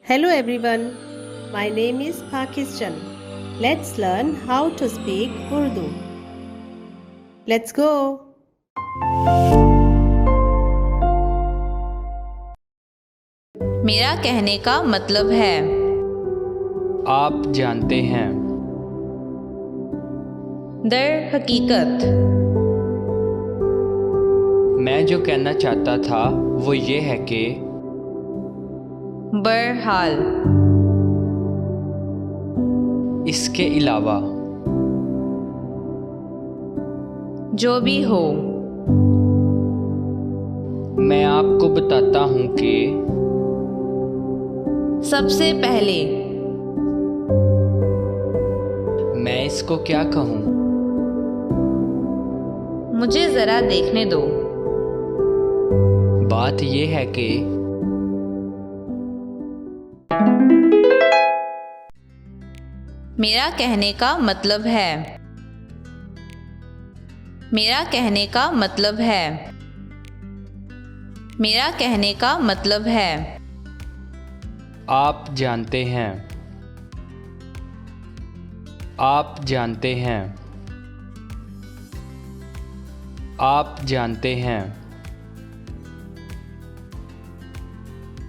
Hello everyone, my name is Pakistan. Let's learn how to speak Urdu. Let's go. मेरा कहने का मतलब है। आप जानते हैं। दर हकीकत। मैं जो कहना चाहता था वो ये है कि बहरहाल। इसके अलावा। जो भी हो। मैं आपको बताता हूँ कि सबसे पहले। मैं इसको क्या कहूँ। मुझे ज़रा देखने दो। बात ये है कि मेरा कहने का मतलब है। मेरा कहने का मतलब है। मेरा कहने का मतलब है। आप जानते हैं। आप जानते हैं। आप जानते हैं।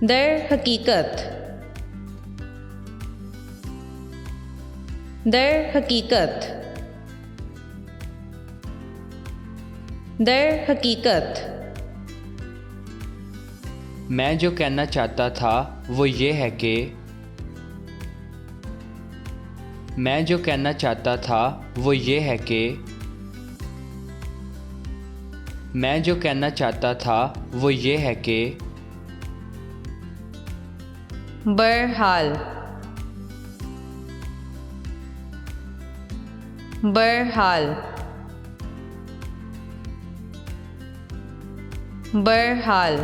दर हकीकत। दर हकीकत। दर हकीकत। मैं जो कहना चाहता था वो ये है कि मैं जो कहना चाहता था वो ये है कि मैं जो कहना चाहता था वो ये है कि बहरहाल। बहरहाल। बहरहाल।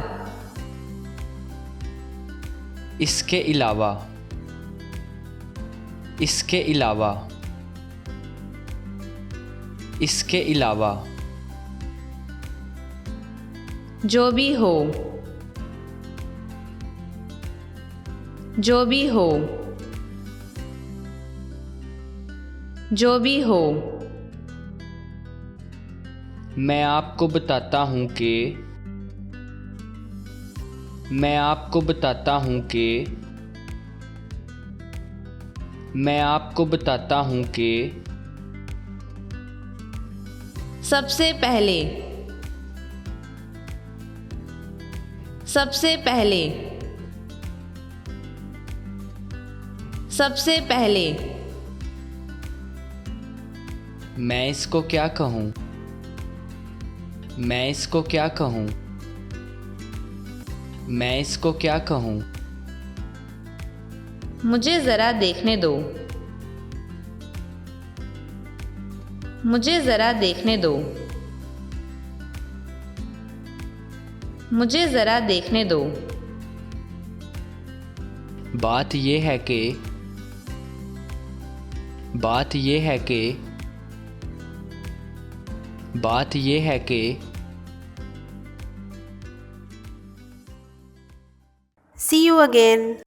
इसके अलावा। इसके अलावा। इसके अलावा। जो भी हो। जो भी हो। जो भी हो। मैं आपको बताता हूँ कि मैं आपको बताता हूँ कि मैं आपको बताता हूँ कि सबसे पहले। सबसे पहले। सबसे पहले। मैं इसको क्या कहूँ। मैं इसको क्या कहूँ। मैं इसको क्या कहूँ। मुझे ज़रा देखने दो। मुझे ज़रा देखने दो। मुझे ज़रा देखने दो। बात ये है कि बात ये है कि बात ये है कि See you again.